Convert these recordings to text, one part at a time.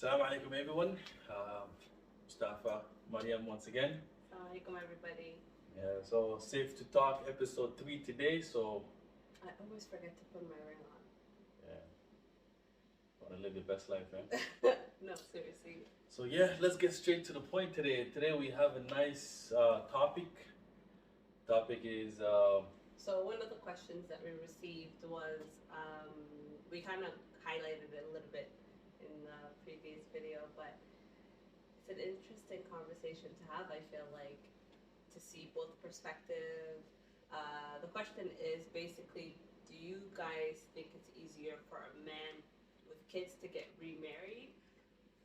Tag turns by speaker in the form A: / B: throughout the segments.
A: Assalamu alaikum everyone. Mustafa, Mariam once again.
B: Assalamualaikum everybody.
A: Yeah, so Safe to Talk episode 3 today. So
B: I always forget to put my ring on.
A: yeah, want to live your best life, man.
B: No, seriously.
A: So yeah, let's get straight to the point today. Today we have a nice topic. Topic is
B: So one of the questions that we received was, we kind of highlighted it a little bit in the previous video, but it's an interesting conversation to have. I feel like to see both perspective. The question is basically, do you guys think it's easier for a man with kids to get remarried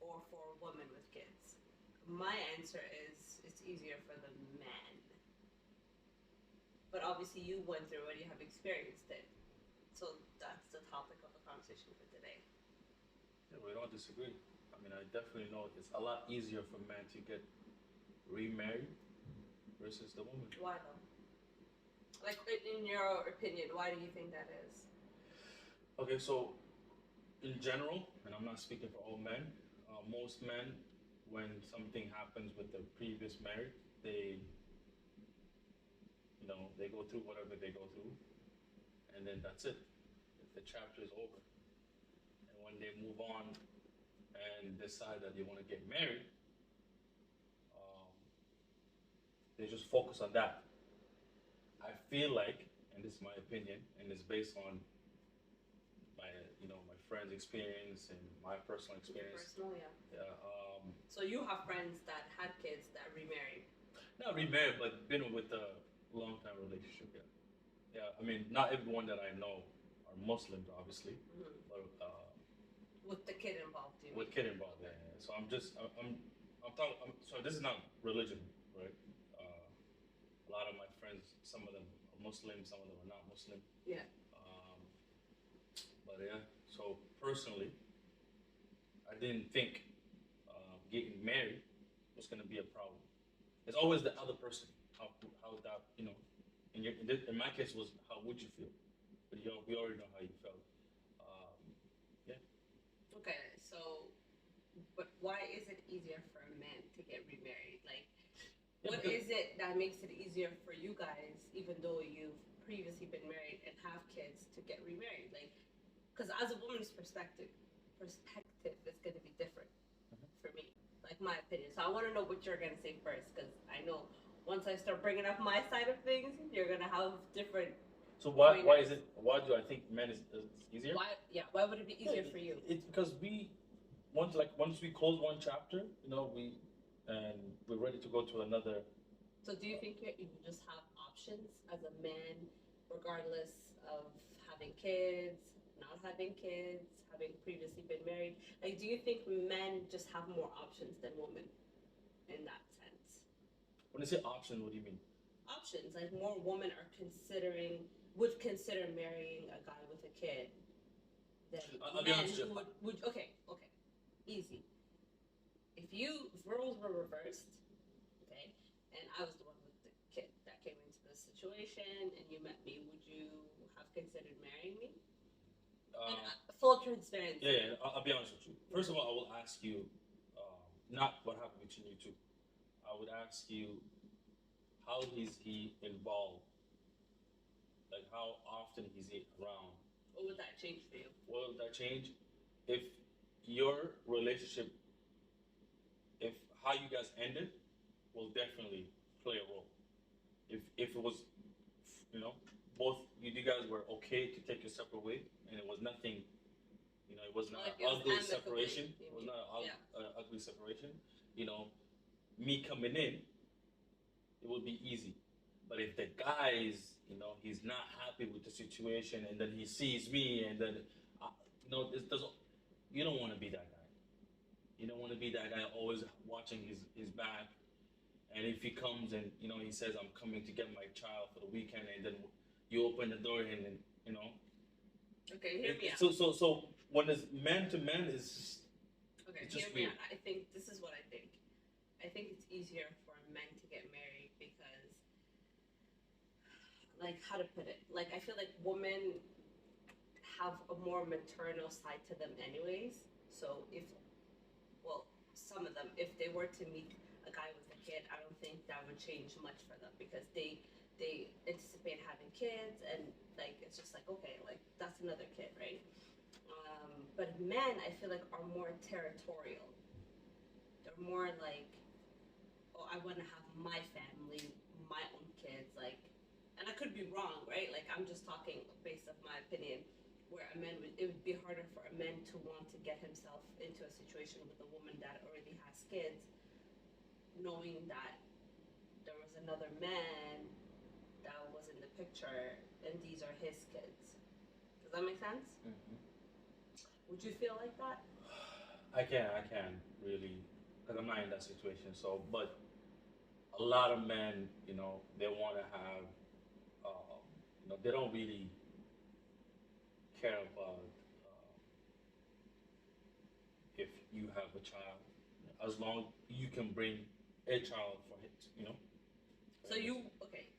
B: or for a woman with kids? My answer is it's easier for the man. But obviously you went through it, you have experienced it. So that's the topic of the conversation for today.
A: yeah, we don't disagree. I mean, I definitely know it's a lot easier for men to get remarried versus the woman.
B: Why though? Like, in your opinion, why do you think that is?
A: Okay, so in general, and I'm not speaking for all men, most men, when something happens with their previous marriage, they go through whatever they go through, and then that's it. The chapter is over. And when they move on and decide that they want to get married, um, they just focus on that. I feel like, and this is my opinion, and it's based on my friend's experience and my personal experience.
B: Personal, yeah.
A: Yeah.
B: So you have friends that had kids that remarried.
A: Not remarried, but been with a long time relationship. Yeah. Yeah. I mean, not everyone that I know are Muslims, obviously, but
B: With the kid involved, you
A: with
B: mean?
A: kid involved. Yeah. Yeah. So I'm talking. So this is not religion, right? A lot of my friends, some of them are Muslim, some of them are not Muslim.
B: Yeah.
A: But yeah, so personally, I didn't think getting married was going to be a problem. It's always the other person. How that in my case was how would you feel? But we already know how you felt. Yeah.
B: Okay, so, but why is it easier for a man to get remarried? Like,
A: Yeah,
B: what is it that makes it easier for you guys, even though you've previously been married and have kids, to get remarried? Like, because as a woman's perspective is going to be different for me, like my opinion. So I want to know what you're going to say first, because I know once I start bringing up my side of things, you're going to have different.
A: So why do I think men is easier?
B: Why would it be easier for you?
A: It's because once we close one chapter, we're ready to go to another.
B: So do you think you just have options as a man, regardless of having kids, not having kids, having previously been married? Like, do you think men just have more options than women in that sense?
A: When you say option, what do you mean?
B: Options, like more women would consider marrying a guy with a kid than men who would. Okay, easy. If roles were reversed, okay, and I was the one with the kid that came into the situation, and you met me, would you have considered marrying me? Full transparency.
A: Yeah, I'll be honest with you. First of all, I will ask you, not what happened between you two. I would ask you, how is he involved? Like, how often is he around?
B: What would that change for you?
A: What would that change? If your relationship, if how you guys ended, will definitely play a role. If it was, both you guys were okay to take your separate way, and it was nothing, it was not
B: Like
A: an ugly
B: amicably,
A: separation. It was not an ugly separation. Me coming in, it would be easy. But if the guy is, he's not happy with the situation, and then he sees me, and then, this doesn't. You don't want to be that guy. You don't want to be that guy always watching his back. And if he comes and he says, "I'm coming to get my child for the weekend," and then you open the door and then.
B: Okay, hear me out.
A: So when it's man to man, it's just
B: hear me
A: weird.
B: out. I think this is what I think. I think it's easier for men to get married because, like, how to put it? Like, I feel like women have a more maternal side to them anyways. So if some of them, if they were to meet a guy with a kid, I don't think that would change much for them because they anticipate having kids and like it's just like okay, like that's another kid, right? But men, I feel like are more territorial. They're more like, oh, I want to have my family, my own kids, like, and I could be wrong, right? Like I'm just talking based off my opinion. Where a man would, it would be harder for a man to want to get himself into a situation with a woman that already has kids, knowing that there was another man that was in the picture and these are his kids. Does that make sense?
A: Mm-hmm.
B: Would you feel like that?
A: I can really, because I'm not in that situation. So, but a lot of men, they want to have, they don't really care about if you have a child, as long you can bring a child for it,
B: So you, okay,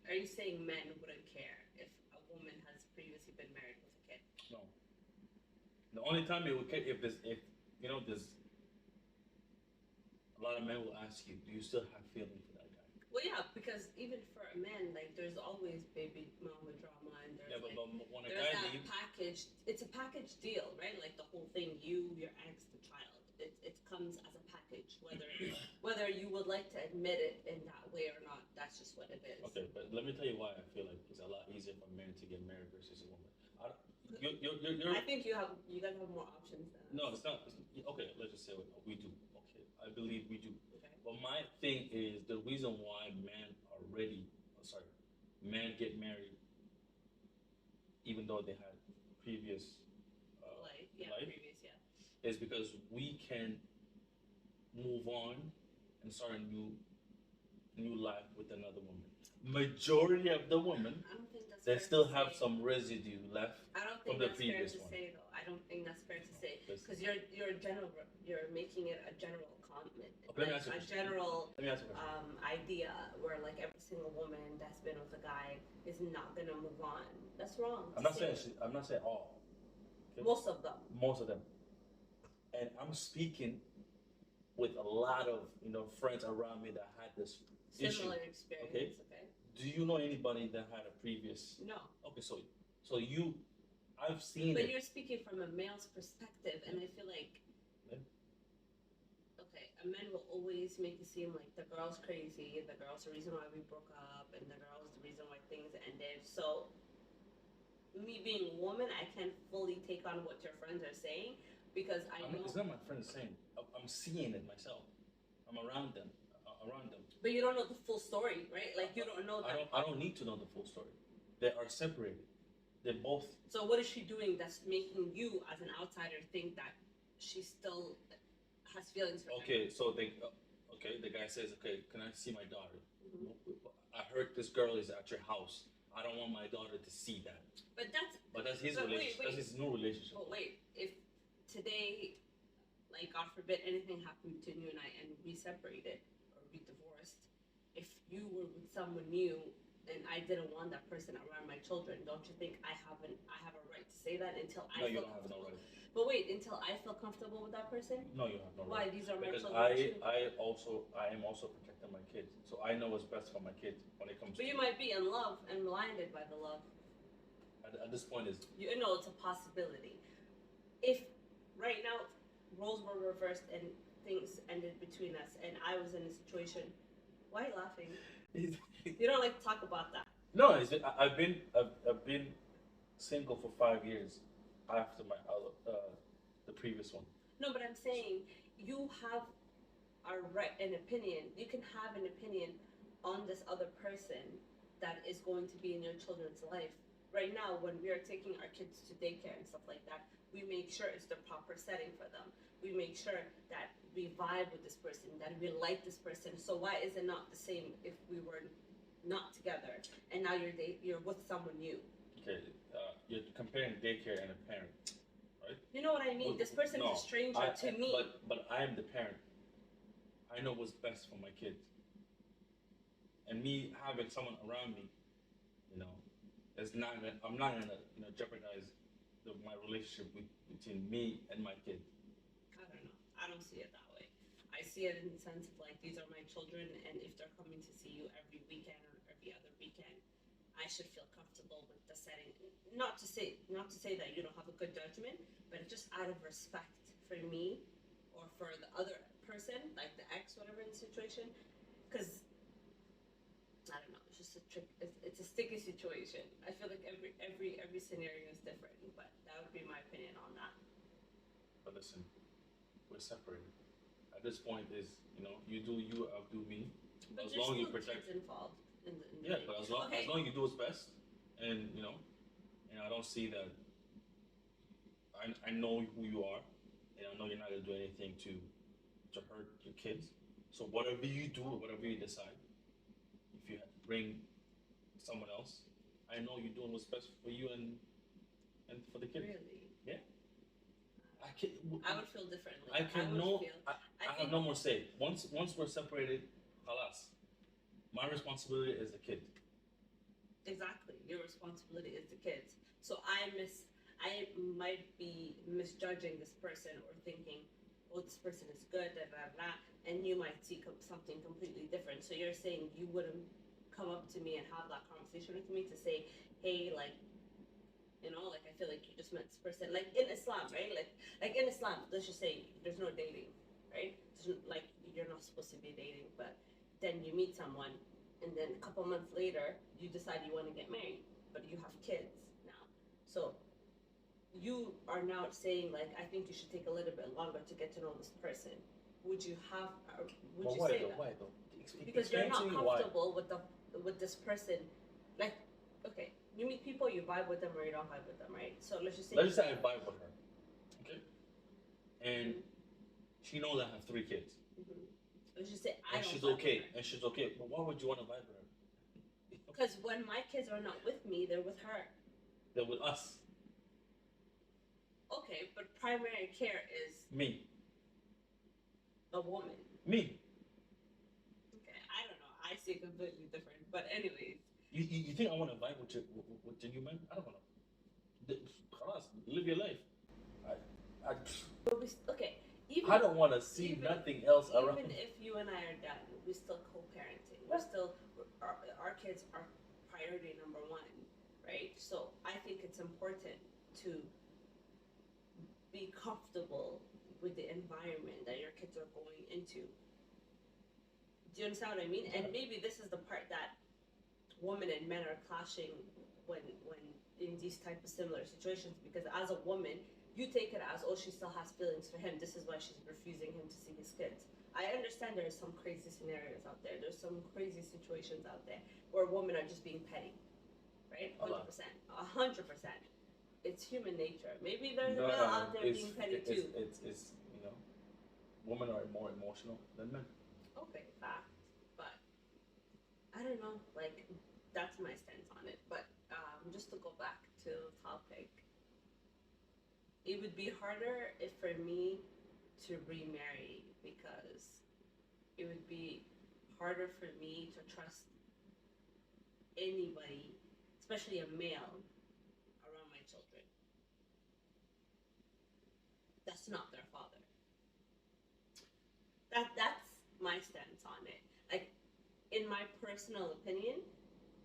B: are you saying men wouldn't care if a woman has previously been married with a kid?
A: No. The only time they would care there's a lot of men will ask you, do you still have feeling for that guy?
B: Well, yeah, because even for a man, like there's always baby mama drama, and there's
A: Yeah, but when a
B: there's
A: guy
B: that
A: leaves,
B: package. It's a package deal, right? Like the whole thing, you, your ex, the child. It comes as a package, whether you would like to admit it in that way or not. That's just what it is.
A: okay, but let me tell you why I feel like it's a lot easier for men to get married versus a woman. You're,
B: I think you guys have more options than us.
A: no, it's not. Okay, let's just say we do. Okay, I believe we do.
B: Okay.
A: But my thing is the reason why men are ready. Men get married even though they had previous life
B: previous, yeah.
A: is because we can move on and start a new life with another woman. Majority of the women,
B: I don't think that's
A: they
B: fair
A: still
B: to
A: have
B: say.
A: some residue left
B: I don't
A: from
B: think
A: the
B: that's fair
A: previous
B: to
A: one.
B: say though. I don't think that's fair to say
A: Because
B: because you're making it a general comment,
A: Okay, let me
B: like
A: ask you a
B: a
A: question.
B: general
A: Let me ask you a question.
B: idea where like every single woman that's been with a guy is not gonna move on. That's wrong.
A: I'm not saying all. Okay?
B: Most of them.
A: Most of them. And I'm speaking with a lot of friends around me that had this
B: Similar
A: issue.
B: experience.
A: Okay.
B: Okay.
A: Do you know anybody that had a previous?
B: No.
A: Okay, so I've seen
B: But
A: it.
B: you're speaking from a male's perspective, and I feel like okay, a man will always make it seem like the girl's crazy, the girl's the reason why we broke up, and the girl's the reason why things ended. So me being a woman, I can't fully take on what your friends are saying because I know.
A: It's not my friends saying. I'm seeing it myself. I'm around them.
B: But you don't know the full story, right? Like you don't know that.
A: I don't need to know the full story. They are separated. They're both.
B: So what is she doing that's making you, as an outsider, think that she still has feelings for him?
A: Okay, so the guy says, okay, can I see my daughter? Mm-hmm. I heard this girl is at your house. I don't want my daughter to see that.
B: But that's
A: his relationship. That's his new relationship.
B: But wait, if today, like God forbid, anything happened between you and I, and we separated or we divorced, if you were with someone new and I didn't want that person around my children, don't you think I have a right to say that until I feel comfortable? No right. But wait, until I feel comfortable with that person?
A: No, you have no
B: right. Why? These are my children too.
A: I am also protecting my kids, so I know what's best for my kids when it comes.
B: But you might be in love and blinded by the love.
A: At this point, it's
B: it's a possibility. If right now roles were reversed and things ended between us, and I was in a situation, why are you laughing? You don't like to talk about that.
A: No, I've been single for 5 years after my the previous one.
B: No, but I'm saying you have an opinion. You can have an opinion on this other person that is going to be in your children's life. Right now, when we are taking our kids to daycare and stuff like that, we make sure it's the proper setting for them. We make sure that we vibe with this person, that we like this person. So why is it not the same if we were not together and now you're with someone new?
A: Okay, you're comparing daycare and a parent, right?
B: You know what I mean? This person is a stranger to me.
A: But I am the parent. I know what's best for my kids. And me having someone around me, I'm not gonna jeopardize my relationship between me and my kid.
B: I don't know. I don't see it that way. see it in the sense of like these are my children, and if they're coming to see you every weekend or every other weekend, I should feel comfortable with the setting. Not to say that you don't have a good judgment, but just out of respect for me or for the other person, like the ex, whatever in the situation, because I don't know, it's just a trick. It's a sticky situation. I feel like every scenario is different, but that would be my opinion on that.
A: But listen, we're separated. At this point, is you do you, I'll do me.
B: But
A: As
B: there's
A: long as you
B: still
A: protect.
B: kids involved in the
A: Yeah,
B: thing.
A: but as long
B: Okay.
A: you do what's best, and and I don't see that. I know who you are, and I know you're not gonna do anything to hurt your kids. So whatever you do, whatever you decide, if you bring someone else, I know you're doing what's best for you and for the kids.
B: Really?
A: Yeah. I can.
B: I would feel differently.
A: I can
B: would
A: no.
B: feel.
A: I have no more say. Once we're separated, halas. My responsibility is the kid.
B: Exactly. Your responsibility is the kids. So I might be misjudging this person or thinking, oh, this person is good, da da da, and you might see something completely different. So you're saying you wouldn't come up to me and have that conversation with me to say, hey, like, like I feel like you just met this person, like in Islam, right? Like in Islam, let's just say there's no dating, right? Like you're not supposed to be dating, but then you meet someone, and then a couple months later, you decide you want to get married, but you have kids now. So you are now saying like, I think you should take a little bit longer to get to know this person. Would you have? Would
A: But
B: you
A: why
B: say
A: though?
B: that?
A: Why though?
B: Because you're
A: Explain
B: not
A: to me why.
B: comfortable with this person. Like, okay, you meet people, you vibe with them or you don't vibe with them, right? So let's just say.
A: Let's just say I vibe with her, okay? And she knows I have 3 kids.
B: Mm-hmm. Let's just say
A: and she's okay. And she's okay. But why would you want to vibe with her?
B: Because when my kids are not with me, they're with her.
A: They're with us.
B: Okay, but primary care is
A: Me.
B: a woman.
A: Me.
B: Okay, I don't know. I see it completely different. But anyways.
A: You think I want to vibe with the new man? I don't want to. Live your life.
B: Okay. Even,
A: I don't want to see nothing else around.
B: Even if you and I are done, we're still co-parenting. We're still our kids are priority number 1, right? So I think it's important to be comfortable with the environment that your kids are going into. Do you understand what I mean? And maybe this is the part that women and men are clashing when in these type of similar situations, because as a woman, you take it as, oh, she still has feelings for him. This is why she's refusing him to see his kids. I understand there are some crazy scenarios out there. There's some crazy situations out there where women are just being petty, right? 100%. 100%. It's human nature. Maybe there's a male out there being petty too.
A: It's women are more emotional than men.
B: Okay, fact. But I don't know. Like, that's my stance on it. But just to go back to the topic, it would be harder if for me to remarry, because it would be harder for me to trust anybody, especially a male, around my children. That's not their father. That's my stance on it. Like, in my personal opinion,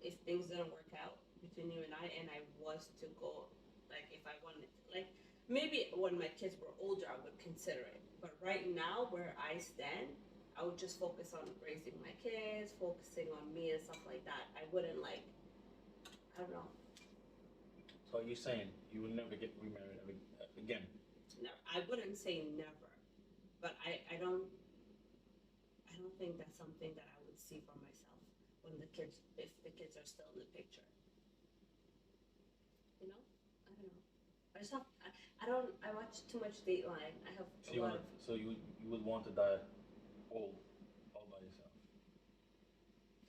B: if things didn't work out between you and I was to go, like, if I wanted, like, maybe when my kids were older, I would consider it. But right now, where I stand, I would just focus on raising my kids, focusing on me and stuff like that. I wouldn't, like, I don't know.
A: So are you saying you will never get remarried again?
B: No, I wouldn't say never, but I don't think that's something that I would see for myself when if the kids are still in the picture. You know, I don't know. I watch too much Dateline. I have
A: So you would want to die all by yourself?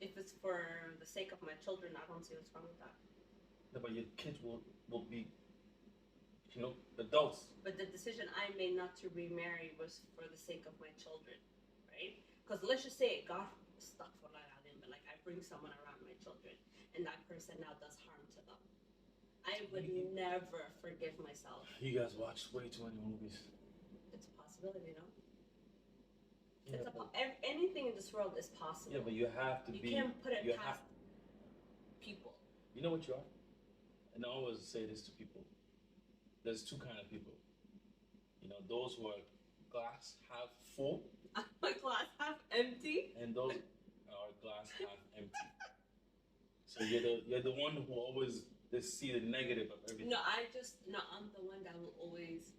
B: If it's for the sake of my children, I don't see what's wrong with that.
A: No, but your kids will be, adults.
B: But the decision I made not to remarry was for the sake of my children, right? Because let's just say God stuck for that, but like I bring someone around my children, and that person now does harm to them. I would never forgive myself.
A: You guys watch way too many movies.
B: It's a possibility, no?
A: Yeah,
B: anything in this world is possible.
A: yeah, but you have to
B: you
A: be.
B: can't put it
A: You
B: past people.
A: You know what you are, and I always say this to people. There's two kind of people. You know, those who are glass half full,
B: My glass half empty.
A: and those are glass half empty. So you're the one who always just see the negative of everything.
B: No, I'm the one that will always.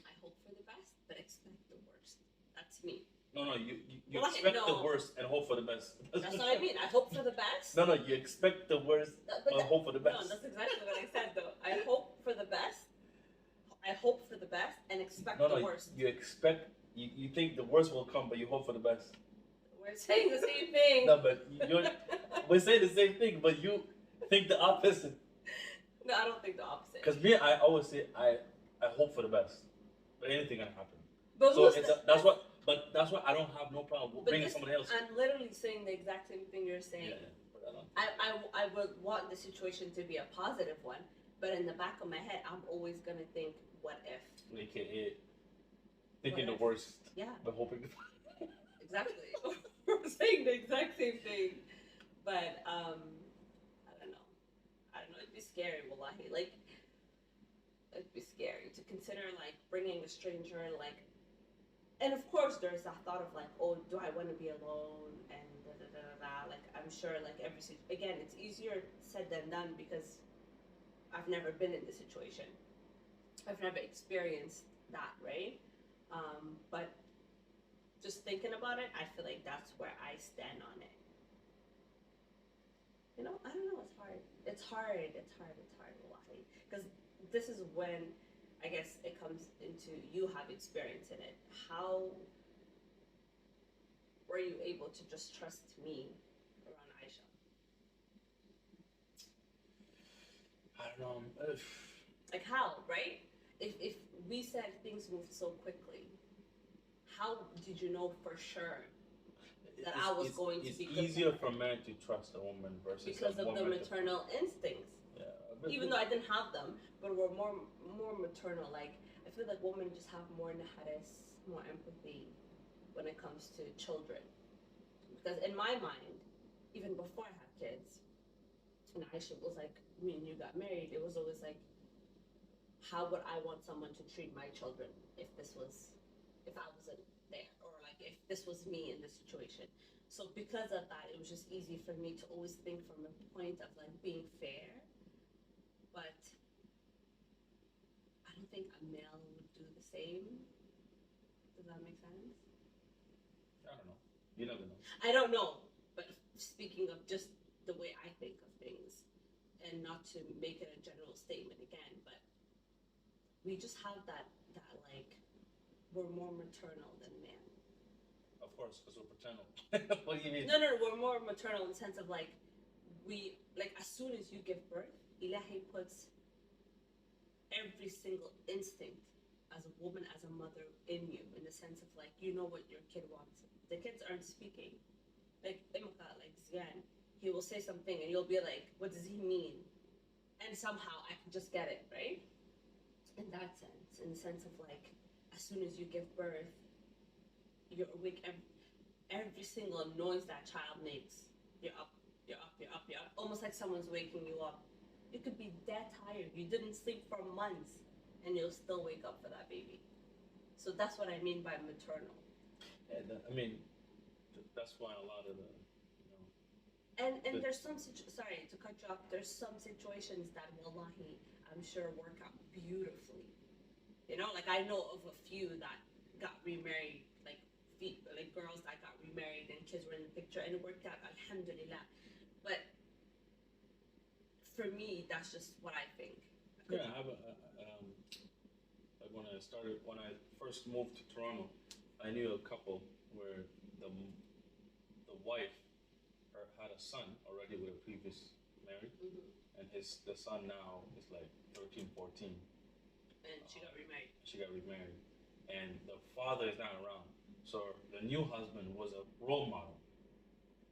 B: I hope for the best, but expect the worst. That's me.
A: No, you expect the worst and hope for the best.
B: That's what I mean. I hope for the best.
A: No, you expect the worst and hope for the best.
B: No, that's exactly what I said though. I hope for the best. I hope for the best and expect the worst.
A: You expect, you think the worst will come, but you hope for the best.
B: We're saying the same thing.
A: No, but we're saying the same thing, but you think the opposite.
B: No, I don't think the opposite.
A: Because me, I always say I hope for the best, but anything can happen.
B: But
A: so that's what. But that's why I don't have no problem bringing somebody else.
B: I'm literally saying the exact same thing you're saying.
A: Yeah.
B: I would want the situation to be a positive one, but in the back of my head, I'm always gonna think, what if?
A: AKA thinking the worst.
B: Yeah.
A: But hoping.
B: Exactly. We're saying the exact same thing, but I don't know. It'd be scary, wallahi. Like, it'd be scary to consider like bringing a stranger, like. And of course, there's that thought of like, oh, do I want to be alone? And da da da da da. Like, I'm sure, like again, it's easier said than done because I've never been in this situation. I've never experienced that, right? But just thinking about it, I feel like that's where I stand on it. You know, I don't know. It's hard. Because this is when. I guess it comes into you have experience in it. How were you able to just trust me around Aisha?
A: I don't know.
B: Like how, right? If we said things moved so quickly, how did you know for sure that I was going to be good?
A: It's easier for men to trust a woman versus
B: because of the maternal instincts.
A: Yeah,
B: even though I didn't have them, but we're more maternal. Like, I feel like women just have more naharis, more empathy when it comes to children. Because in my mind, even before I had kids, and Aisha was like, me and you got married, it was always like, how would I want someone to treat my children if I wasn't there, or like if this was me in this situation. So because of that, it was just easy for me to always think from a point of like being fair. But I don't think a male would do the same. Does that make sense?
A: I don't know. You never know.
B: I don't know. But speaking of just the way I think of things, and not to make it a general statement again, but we just have that like, we're more maternal than men.
A: Of course, because we're paternal. What do you mean?
B: No, we're more maternal in the sense of like, as soon as you give birth, Ilahi puts every single instinct as a woman, as a mother in you, in the sense of like, you know what your kid wants. The kids aren't speaking. Like Zian, he will say something and you'll be like, what does he mean? And somehow I can just get it, right? In that sense, in the sense of like, as soon as you give birth, you're awake. Every single noise that child makes, you're up. Almost like someone's waking you up. You could be dead tired. You didn't sleep for months, and you'll still wake up for that baby. So that's what I mean by maternal.
A: And that's why a lot of the,
B: And there's some sorry to cut you off. There's some situations that wallahi, I'm sure work out beautifully. You know, like I know of a few that got remarried, like girls that got remarried and kids were in the picture, and it worked out, alhamdulillah. But for me, that's just what I think.
A: Yeah, I have like when I first moved to Toronto, I knew a couple where the wife had a son already with a previous married, and the son now is like 13, 14.
B: And she got remarried.
A: And the father is not around. So the new husband was a role model.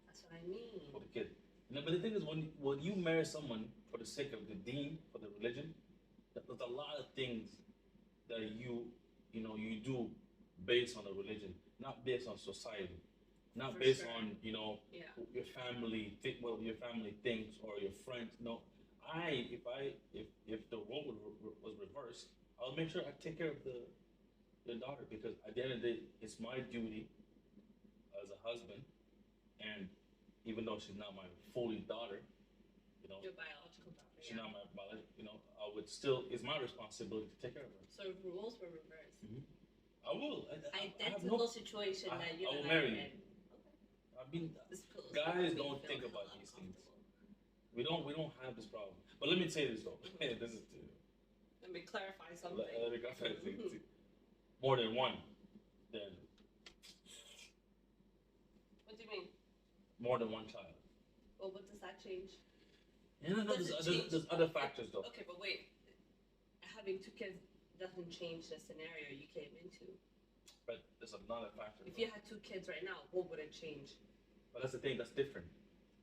B: That's what I mean.
A: For the kid. No, but the thing is, when you marry someone for the sake of the deen, for the religion, there's a lot of things that you do based on a religion, not based on society, not
B: For
A: based
B: sure.
A: on
B: Yeah.
A: your family think what your family thinks or your friends. No, if the role was reversed, I'll make sure I take care of the daughter because at the end of the day, it's my duty as a husband, and even though she's not my fully daughter, you know,
B: Your biological daughter.
A: she's not my biological, I would still, it's my responsibility to take care of her.
B: So if rules were reversed.
A: I will.
B: Identical situation
A: I-
B: that you
A: I will
B: and
A: marry
B: are
A: you.
B: in.
A: I mean,
B: This feels
A: guys
B: making me
A: don't
B: feel
A: think
B: hella
A: about these things.
B: uncomfortable.
A: We don't have this problem. But let me say this though. This is
B: Let me clarify something.
A: let me clarify something. More than one. Then
B: What do you mean?
A: more than one child.
B: Well, what does that change?
A: No,
B: Does it change?
A: there's other factors though.
B: Okay, but wait. Having two kids doesn't change the scenario you came into.
A: But there's another factor.
B: If
A: though.
B: you had two kids right now, what would it change?
A: But that's the thing. That's different.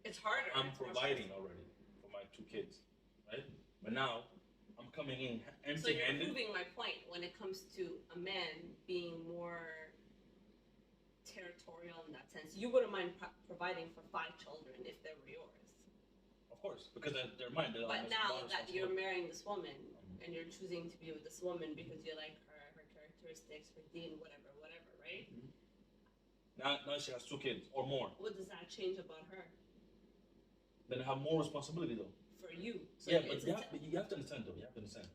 B: It's harder.
A: I'm
B: it's more
A: providing
B: stressful.
A: already for my two kids, right? But now I'm coming in
B: So you're
A: empty-handed.
B: proving my point when it comes to a man being more territorial in that sense. You wouldn't mind providing for 5 children if they were yours.
A: Of course, because they're mine. They're
B: But
A: my
B: now that you're
A: responsibility.
B: marrying this woman and you're choosing to be with this woman because you like her characteristics, her dean, whatever, right?
A: Now she has 2 kids or more.
B: What does that change about her
A: Then I have more responsibility though.
B: for you? So
A: Yeah, but
B: it's
A: you have to understand though. You have to understand.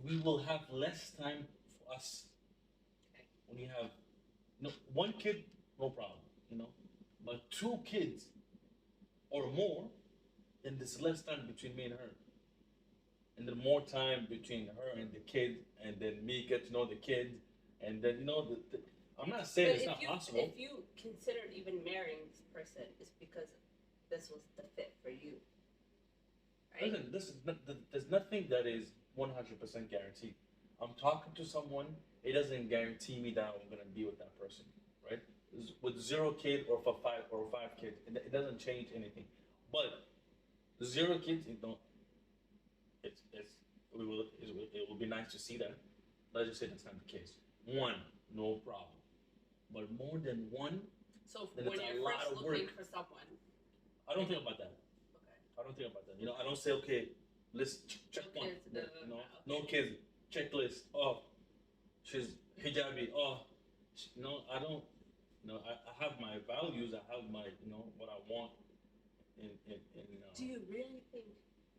A: We will have less time for us
B: Okay.
A: when you have one kid, no problem, but 2 kids or more, then there's less time between me and her, and then more time between her and the kid, and then me get to know the kid, and then I'm not saying
B: But
A: it's not possible.
B: if you considered even marrying this person, it's because this was the fit for you, right?
A: Listen, there's nothing that is 100% guaranteed. I'm talking to someone, it doesn't guarantee me that I'm gonna be with that person, right? With 0 kid or for 5 kids, it doesn't change anything. But the 0 kids, it will be nice to see that. Let's just say that's not the case. 1, no problem. But more than 1,
B: So
A: then
B: when
A: it's a
B: you're
A: lot
B: first
A: of
B: looking
A: work.
B: for someone,
A: I don't think about that.
B: okay.
A: I don't think about that. I don't say, okay, let's check
B: No
A: one.
B: kids,
A: No
B: okay.
A: kids, checklist. Oh, she's hijabi. Oh, I don't. I have my values. I have my, what I want.
B: Do you really think?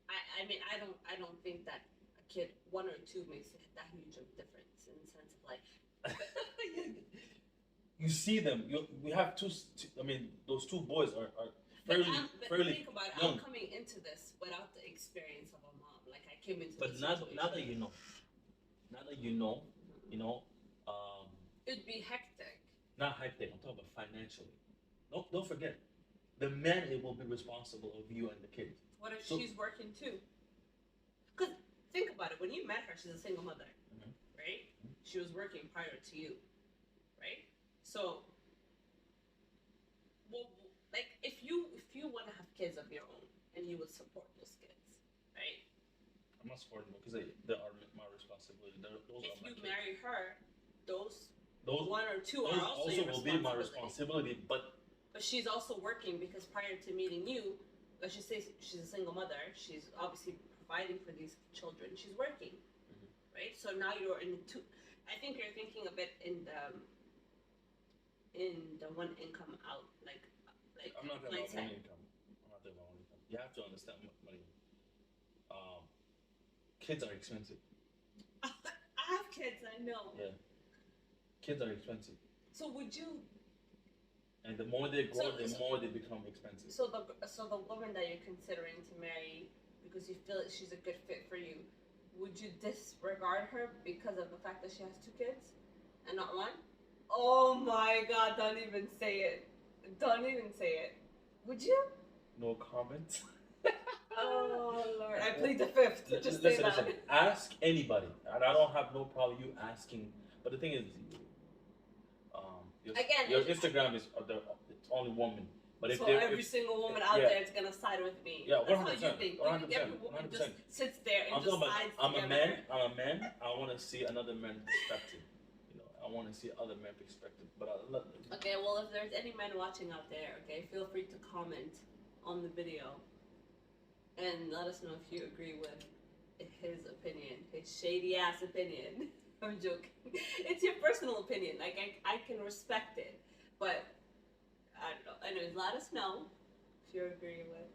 B: I mean, I don't think that a kid 1 or 2 makes that huge of a difference in the sense of like.
A: You see them. We have 2. I mean, those 2 boys are
B: But
A: fairly
B: think about it.
A: young.
B: I'm coming into this without the experience of a mom. Like I came into.
A: But
B: this
A: now
B: situation.
A: that you know,
B: It'd be hectic.
A: not hectic. I'm talking about financially. Don't forget, the man will be responsible of you and the kids.
B: What if
A: So-
B: she's working too? Because think about it. When you met her, she's a single mother, right? She was working prior to you, right? So, well, like if you want to have kids of your own and you would support those kids, right?
A: I'm not supporting them because they are my responsibility. Those
B: If
A: are my
B: you
A: kids.
B: marry her, those
A: Those
B: 1 or 2
A: those
B: are also
A: also
B: your
A: will be my responsibility, but
B: But she's also working because prior to meeting you, let's just say she's a single mother. She's obviously providing for these children. She's working, right? So now you're in the 2. I think you're thinking a bit in the one income out, like
A: I'm not talking about
B: mindset.
A: one income. I'm not talking about one income. You have to understand money. Kids are expensive.
B: I have kids, I know.
A: Yeah. Kids are expensive.
B: So would you?
A: And the more they grow,
B: So-
A: the
B: so-
A: more they become expensive.
B: So the woman that you're considering to marry because you feel that she's a good fit for you, would you disregard her because of the fact that she has 2 kids and not 1? Oh my God! Don't even say it. Don't even say it. Would you?
A: No comment.
B: Oh Lord! I plead the 5th. Just say
A: Listen,
B: that.
A: ask anybody, and I don't have no problem you asking. But the thing is,
B: Again,
A: your Instagram is it's only woman. But if
B: so
A: they're
B: every single woman out
A: yeah.
B: there is gonna side with me.
A: Yeah,
B: That's how you
A: 100%,
B: think.
A: 100%,
B: Every woman
A: 100%.
B: just sits there and
A: I'm
B: just
A: talking about,
B: sides
A: I'm a
B: together.
A: man. I'm a man. I want to see another man's perspective. You know, I want to see other men's perspective. But
B: Okay, well, if there's any men watching out there, okay, feel free to comment on the video and let us know if you agree with his opinion, his shady ass opinion. I'm joking. It's your personal opinion. Like I can respect it, but I don't know. Anyways, let us know if you agree with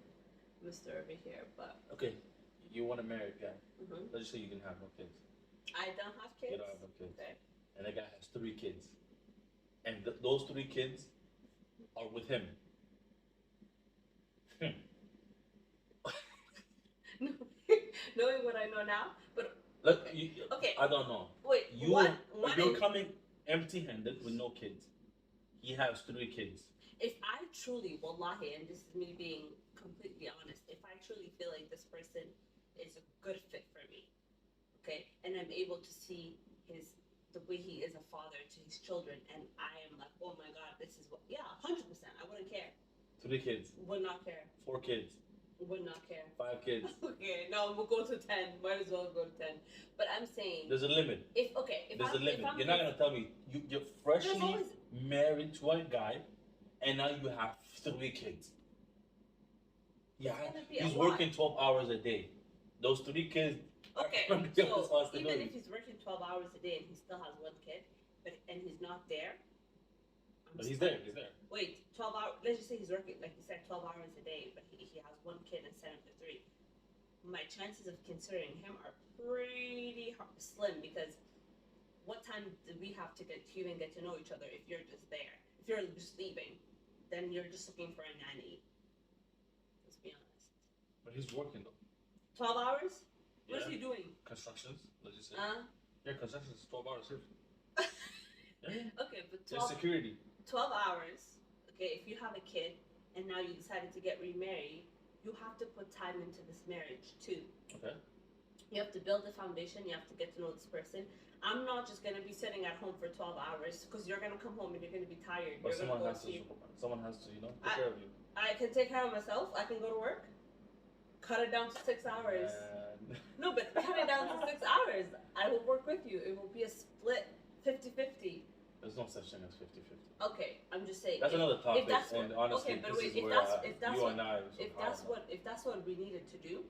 B: Mr. over here. But
A: okay, you want a married guy.
B: mm-hmm.
A: Let's just say you can have no kids.
B: I don't have kids.
A: You don't have no kids.
B: Okay.
A: And the guy has 3 kids, and those 3 kids are with him.
B: Knowing what I know now, but
A: Look,
B: okay.
A: okay. I don't know.
B: Wait,
A: if you're coming empty-handed with no kids, he has 3 kids.
B: If I truly, wallahi, and this is me being completely honest, if I truly feel like this person is a good fit for me, okay, and I'm able to see the way he is a father to his children, and I am like, oh my god, this is what, yeah, 100%, I wouldn't care.
A: 3 kids.
B: Would not care.
A: 4 kids.
B: Would not care.
A: 5 kids.
B: Okay, no, we'll go to 10. Might as well go to 10. But I'm saying
A: there's a limit.
B: If
A: there's a limit. You're not gonna tell me you're freshly married to a guy, and now you have 3 kids. Yeah, he's working 12 hours a day. Those 3 kids.
B: Okay, so even if he's working 12 hours a day and he still has 1 kid, and he's not there.
A: But he's there. He's there.
B: Wait, 12 hours. Let's just say he's working, like you said, 12 hours a day, but he has 1 kid instead of the 3. My chances of considering him are pretty slim, because what time do we have to even get to know each other if you're just there? If you're just leaving, then you're just looking for a nanny. Let's be honest.
A: But he's working though.
B: 12 hours?
A: Yeah.
B: What's he doing?
A: Constructions, let's just say. Yeah, construction is 12 hours shift. Yeah.
B: Okay, but 12,
A: there's security.
B: 12 hours. Okay, if you have a kid and now you decided to get remarried, you have to put time into this marriage too.
A: Okay.
B: You have to build a foundation. You have to get to know this person. I'm not just gonna be sitting at home for 12 hours, because you're gonna come home and you're gonna be tired.
A: But
B: you're
A: someone has to, you know, take care of you.
B: I can take care of myself. I can go to work. Cut it down to 6 hours. No, but cut it down to 6 hours. I will work with you. It will be a split 50-50.
A: There's no such thing as 50-50.
B: Okay, I'm just saying.
A: That's another topic. And honestly,
B: okay, but
A: this
B: wait,
A: is where
B: if that's what we needed to do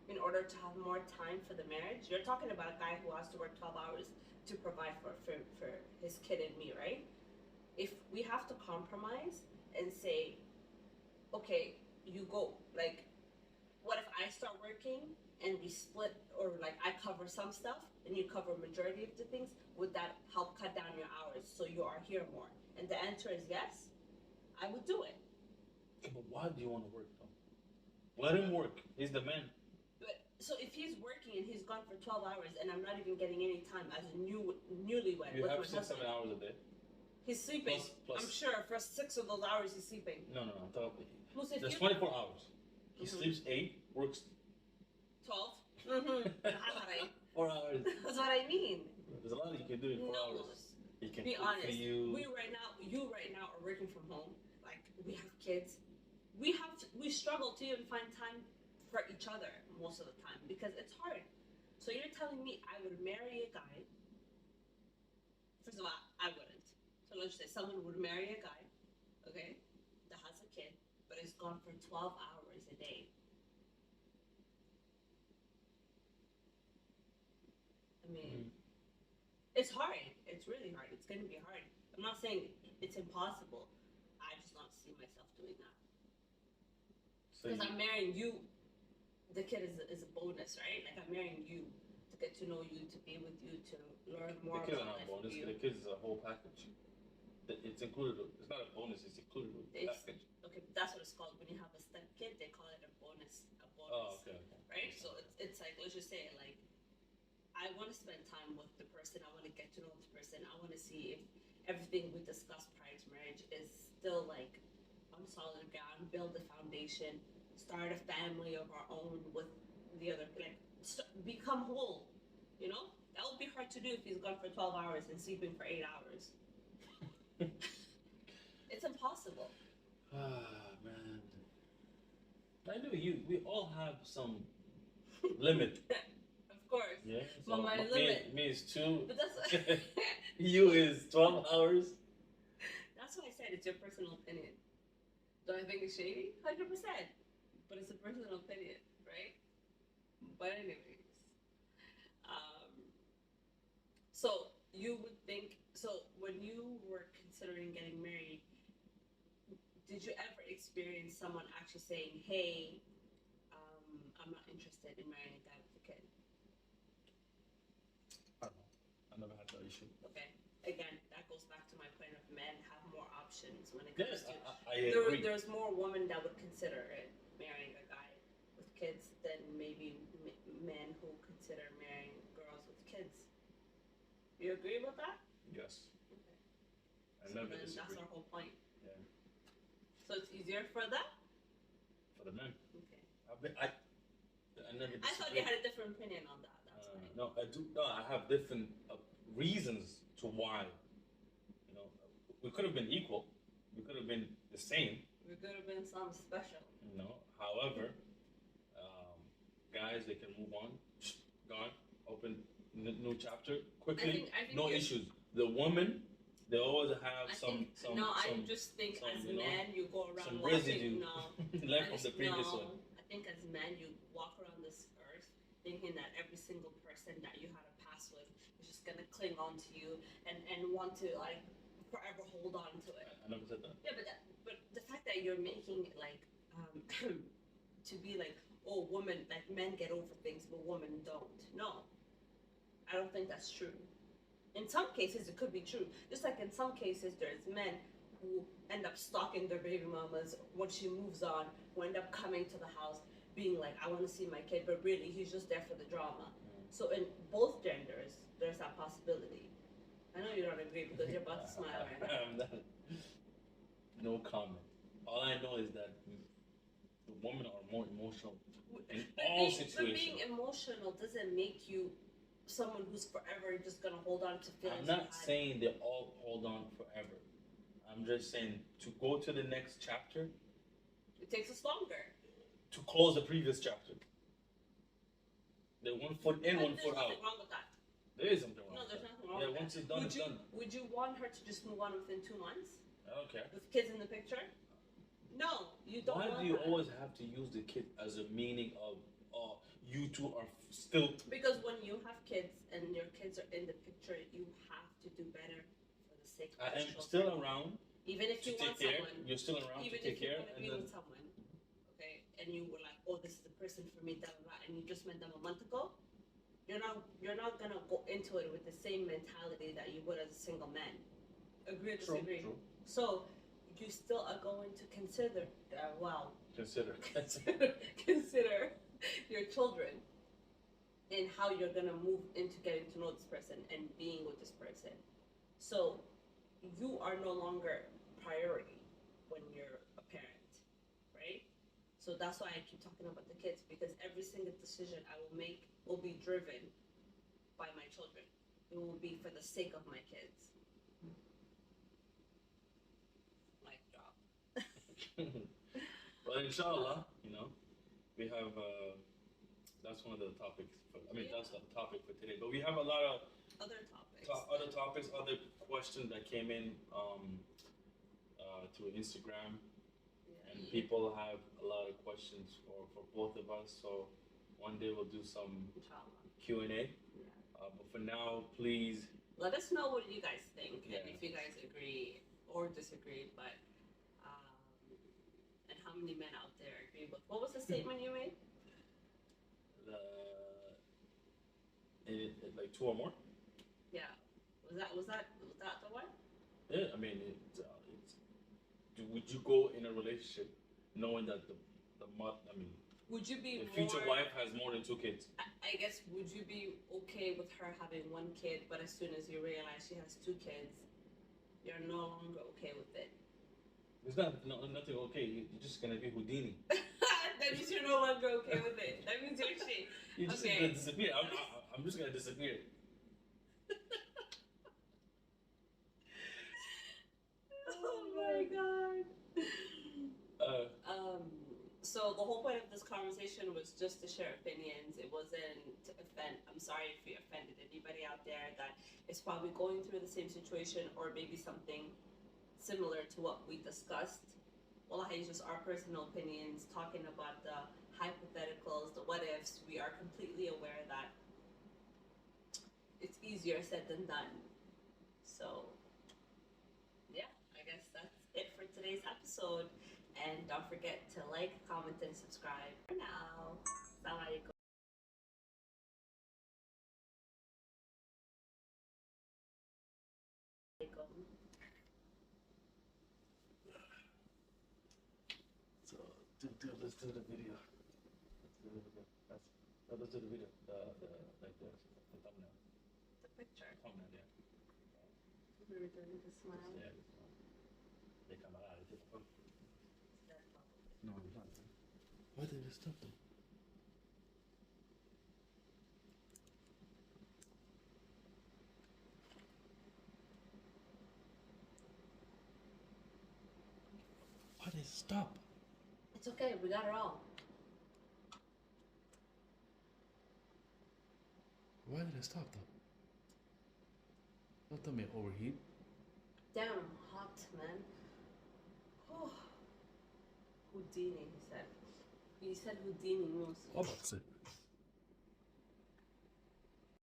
B: in order to have more time for the marriage, you're talking about a guy who has to work 12 hours to provide for his kid and me, right? If we have to compromise and say, okay, you go, like, what if I start working and we split, or like I cover some stuff and you cover majority of the things? Would that help cut down your hours so you are here more? And the answer is yes. I would do it.
A: Okay, but why do you want to work though? Let him work. He's the man.
B: But so if he's working and he's gone for 12 hours and I'm not even getting any time as a newlywed,
A: you have 6-7 hours a day.
B: He's sleeping. Plus. I'm sure for 6 of those hours he's sleeping.
A: No. There's 24 hours. He sleeps 8, works
B: 12.
A: 4 hours.
B: That's what I mean.
A: There's a lot you can do in 4 hours. You can
B: be honest.
A: You
B: right now are working from home. Like, we have kids. We struggle to even find time for each other most of the time because it's hard. So you're telling me I would marry a guy? First of all, I wouldn't. So let's say someone would marry a guy, okay, that has a kid, but is gone for 12 hours a day. I mean, it's hard. It's really hard. It's going to be hard. I'm not saying it's impossible. I just don't see myself doing that. Because I'm marrying you. The kid is a bonus, right? Like, I'm marrying you to get to know you, to be with you, to learn more
A: about life. The kids are not a bonus. The kids is a whole package. It's included. It's not a bonus. It's included with the package.
B: Okay, but that's what it's called. When you have a step kid, they call it a bonus.
A: Oh, okay.
B: Right? So it's like, let's just say, like, I want to spend time with the person. I want to get to know this person. I want to see if everything we discussed prior to marriage is still, like, on solid ground, build a foundation, start a family of our own with the other, like, become whole, you know? That would be hard to do if he's gone for 12 hours and sleeping for 8 hours. It's impossible.
A: Ah, man. I know we all have some limit.
B: Of course.
A: Yeah.
B: But
A: So
B: my limit.
A: me is 2.
B: But that's
A: You is 12 hours.
B: that's why I said it's your personal opinion. Do I think it's shady? 100%. But it's a personal opinion, right? But anyways, um, so you would think so when you were considering getting married, did you ever experience someone actually saying, "Hey, I'm not interested in marrying a guy with a kid"?
A: I don't know. I never had that issue.
B: Okay. Again, that goes back to my point of men have more options when it
A: Yes,
B: comes to.
A: I agree.
B: There's more women that would consider it marrying a guy with kids than maybe men who consider marrying girls with kids. You agree with that?
A: Yes.
B: Okay.
A: I
B: So
A: never
B: then
A: disagree.
B: that's our whole point.
A: Yeah.
B: So it's easier for them?
A: For the men.
B: Okay.
A: I never disagree.
B: I thought you had a different opinion on that. That's why.
A: No, I do. No, I have different reasons to why. You know, we could have been equal. We could have been the same.
B: We could have been something special.
A: You know, however, guys, they can move on. Gone. Open new chapter quickly.
B: I think
A: no issues. The woman, they always have
B: I just think
A: some,
B: as
A: you know,
B: men you go around
A: some
B: watching.
A: residue
B: No,
A: left from the previous one.
B: I think as men you walk around this earth thinking that every single person that you had a past with is just gonna cling on to you and want to like forever hold on to it.
A: I never said that.
B: Yeah, but the fact that you're making it like to be like, oh, women, like men get over things but women don't. No, I don't think that's true. In some cases, it could be true. Just like in some cases, there's men who end up stalking their baby mamas when she moves on, who end up coming to the house being like, I want to see my kid, but really he's just there for the drama. So in both genders, there's that possibility. I know you don't agree because you're about to smile right now.
A: No comment. All I know is that the women are more emotional in all situations.
B: But being emotional doesn't make you someone who's forever just gonna hold on to feelings.
A: I'm not saying they all hold on forever. I'm just saying to go to the next chapter.
B: It takes us longer.
A: To close the previous chapter. They're 1 foot in, 1 foot out.
B: There's nothing wrong with that.
A: There is something wrong.
B: No, there's nothing wrong
A: with
B: with
A: that. Once
B: that.
A: it's done, it's done.
B: Would you want her to just move on within 2 months?
A: Okay.
B: With kids in the picture? No, you don't.
A: Why do you always have to use the kid as a meaning of you two are still?
B: Because when you have kids and your kids are in the picture, you have to do better for the sake of
A: I am
B: children.
A: still around.
B: Even if you want someone,
A: you're still around
B: even
A: to take care.
B: Even if you want to be with someone, okay, and you were like, oh, this is the person for me, da, da, da, and you just met them a month ago, you're not gonna go into it with the same mentality that you would as a single man. Agree or disagree?
A: True.
B: So you still are going to consider, consider your children and how you're gonna move into getting to know this person and being with this person. So you are no longer priority when you're a parent, right? So that's why I keep talking about the kids, because every single decision I will make will be driven by my children. It will be for the sake of my kids. Mic drop.
A: Well, inshallah, we have. That's one of the topics. That's the topic for today. But we have a lot of
B: other topics.
A: Other questions that came in through Instagram, and people have a lot of questions for both of us. So one day we'll do some Q&A. But for now, please
B: let us know what you guys think
A: and
B: if you guys agree or disagree. But and how many men out there agree with what was the statement you made?
A: Like 2 or more.
B: Yeah, was that the one?
A: Yeah, would you go in a relationship knowing that
B: would you be
A: the future wife has more than 2 kids?
B: I guess, would you be okay with her having 1 kid, but as soon as you realize she has 2 kids, you're no longer okay with it?
A: There's nothing okay. You're just gonna be Houdini.
B: That means you're no longer okay with it. That means you're shit.
A: You're just gonna disappear. I'm just gonna disappear.
B: Oh my god. the whole point of this conversation was just to share opinions. It wasn't to offend. I'm sorry if we offended anybody out there that is probably going through the same situation or maybe something similar to what we discussed. Wallahi, it's just our personal opinions, talking about the hypotheticals, the what ifs. We are completely aware that it's easier said than done. So, yeah, I guess that's it for today's episode. And don't forget to like, comment, and subscribe for now. Assalamu alaikum.
A: So, let's do the video. Let's do the video. Let's do the video. The thumbnail.
B: The picture.
A: Thumbnail, yeah.
B: We were doing the smile.
A: Yeah, this one. They come out. No, it's not. Why did it stop them? Why did it stop?
B: It's okay, we got it all.
A: Why did it stop though? Don't tell me it overheat.
B: Damn, I'm hot, man. Oh. Houdini, he said. He said Houdini moves.
A: Opposite.